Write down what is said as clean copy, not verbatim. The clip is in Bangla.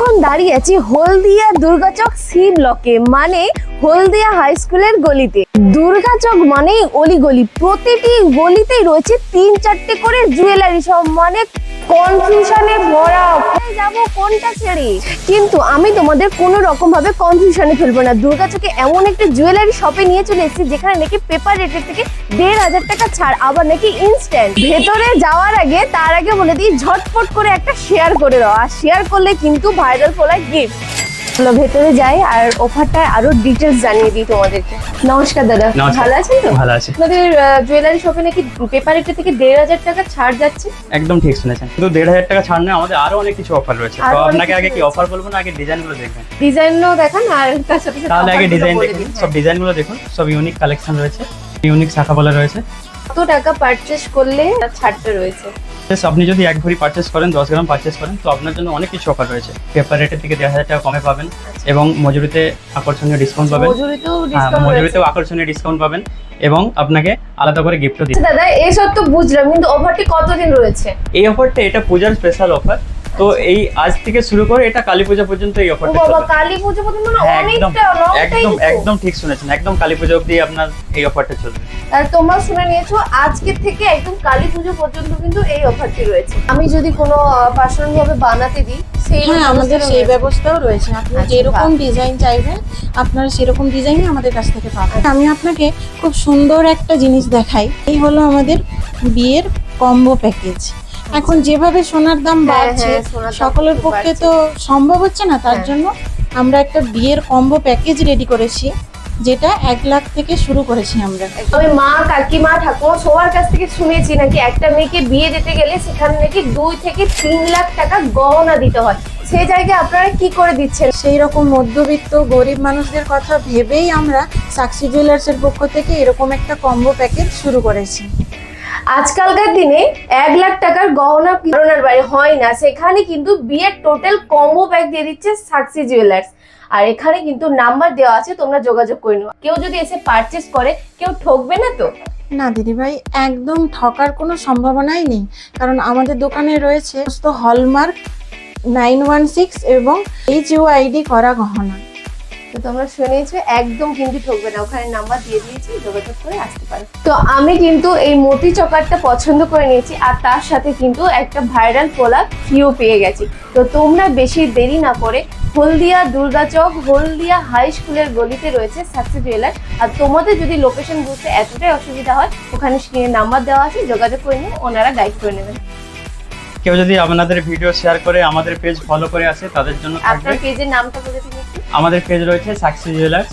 এখন দাঁড়িয়ে আছি হলদিয়া দুর্গাচক সি ব্লকে, মানে হলদিয়া হাই স্কুলের গলিতে। দুর্গাচক মানেই অলিগলি, প্রতিটি গলিতেই রয়েছে 3-4টে করে জুয়েলারি শপ, মানে কনফিউশনে ভরা যাব কোনটা ছেড়ে। কিন্তু আমি তোমাদের কোনো রকম ভাবে কনফিউশনে ফেলবো না। দুর্গাচকে এমন একটা জুয়েলারি শপে নিয়ে চলে এসেছি যেখানে নাকি পেপার রেটের থেকে 1,500 টাকা ছাড়, আবার নাকি ইনস্ট্যান্ট। ভেতরে যাওয়ার আগে তার আগে বলে দিই, ঝটপট করে একটা শেয়ার করে দাও, আর শেয়ার করলে কিন্তু ভাইরাল ফলায় গিফট। চলো ভেতরে যাই আর অফারটা আরো ডিটেলস জানিয়ে দিই তোমাদেরকে। নমস্কার দাদা, ভালো আছেন তো? ভালো আছি। আপনাদের জুয়েলারি শপে নাকি পেপার রেটের থেকে 1,500 টাকা ছাড় যাচ্ছে? একদম ঠিক শুনেছেন, শুধু 1,500 টাকা ছাড় নয়, আমাদের আরো অনেক কিছু অফার রয়েছে। তো আপনাকে আগে কি অফার বলবো না আগে ডিজাইনগুলো দেখবেন? ডিজাইনও দেখান, আর তার সাথে সাথে তাহলে আগে ডিজাইন দেখুন। সব ডিজাইনগুলো দেখুন, সব ইউনিক কালেকশন রয়েছে, ইউনিক শাখা বলা রয়েছে। কত টাকা পারচেজ করলে ছাড়টা রয়েছে? আপনি যদি 1 ভরি পারচেস করেন, 10 গ্রাম পারচেস করেন, তো আপনার জন্য অনেক কিছু অফার রয়েছে। পেপার রেটের থেকে 1,500 টাকা কমে পাবেন এবং মজুরিতে আকর্ষণীয় ডিসকাউন্ট পাবেন। মজুরিতেও আকর্ষণীয় ডিসকাউন্ট পাবেন এবং আপনাকে আলাদা করে গিফটও দিচ্ছি। দাদা এইসব তো বুঝলাম, কিন্তু অফারটি কতদিন রয়েছে? এই অফারটা এটা পূজার স্পেশাল অফার। তো এই আজ থেকে শুরু করে এটা কালী পূজা পর্যন্ত এই অফারটা চলবে। বাবা, কালী পূজা পর্যন্ত না? অনেকটা লং টাইম। একদম একদম ঠিক শুনেছেন, একদম কালী পূজা অবধি আপনার এই অফারটা চলবে। আর তোমরা শুনে নিয়েছো, আজকে থেকে একদম কালী পূজা পর্যন্ত কিন্তু এই অফারটি রয়েছে। আমি যদি কোনো পার্সোনাল ভাবে বানাতে দিই, সেই আমাদের সেই ব্যবস্থাও রয়েছে। আপনি যেরকম ডিজাইন চাইবেন আপনারা সেরকম ডিজাইনই আমাদের কাছ থেকে পাবেন। আমি আপনাকে খুব সুন্দর একটা জিনিস দেখাই। এই হলো আমাদের বিয়ের কম্বো প্যাকেজ। এখন যেভাবে সোনার দাম বাড়ছে, সকলের পক্ষে তো সম্ভব হচ্ছে না, তার জন্য আমরা একটা বিয়ের কম্বো প্যাকেজ রেডি করেছি, যেটা 1 লাখ থেকে শুরু করেছি আমরা। আমি মা, কাকিমা, ঠাকুমা সবার কাছ থেকে শুনেছি নাকি একটা মেয়েকে বিয়ে দিতে গেলে সেখানে নাকি 2 থেকে 3 লাখ টাকা গহনা দিতে হয়। সেই জায়গায় আপনারা কি করে দিচ্ছেন? সেই রকম মধ্যবিত্ত গরিব মানুষদের কথা ভেবেই আমরা সাকসি জুয়েলার্সের পক্ষ থেকে এরকম একটা কম্বো প্যাকেজ শুরু করেছি। আজকালকার দিনে 1 লাখ টাকার গহনা করোনার বাইরে হয় না, সেখানে কিন্তু বিয়ের টোটাল কম্বো প্যাক দিয়ে দিচ্ছে সাকসি জুয়েলার্স। আর এখানে কিন্তু নাম্বার দেওয়া আছে, তোমরা যোগাযোগ করে নিও। কেউ যদি এসে পারচেস করে, কেউ ঠকবে না তো? না দিদি ভাই, একদম ঠকার কোনো সম্ভাবনাই নেই, কারণ আমাদের দোকানে রয়েছে হলমার্ক 916 এবং HUID করা গহনা। তো তোমরা শুনেছো, একদম কিন্তু ঠকবে না, ওখানে নাম্বার দিয়ে দিয়েছি, যোগাযোগ করে আসতে পারো। তো আমি কিন্তু এই মতি চকারটা পছন্দ করে নিয়েছি, আর তার সাথে কিন্তু একটা ভাইরাল পোলা ফিও পেয়ে গেছি। তো তোমরা বেশি দেরি না করে হলদিয়া দুর্গাচক হলদিয়া হাই স্কুলের গলিতে রয়েছে সাকসি জুয়েলার্স। আর তোমাদের যদি লোকেশন বুঝতে এতটাই অসুবিধা হয়, ওখানে স্ক্রিনে নাম্বার দেওয়া আছে, যোগাযোগ করে নিয়ে ওনারা গাইড করে নেবেন। কেউ যদি আপনাদের ভিডিও শেয়ার করে আমাদের পেজ ফলো করে আসে, তাদের জন্য আপনার পেজের নামটা বলে দিন একটু। আমাদের পেজ রয়েছে সাকসি জুয়েলার্স।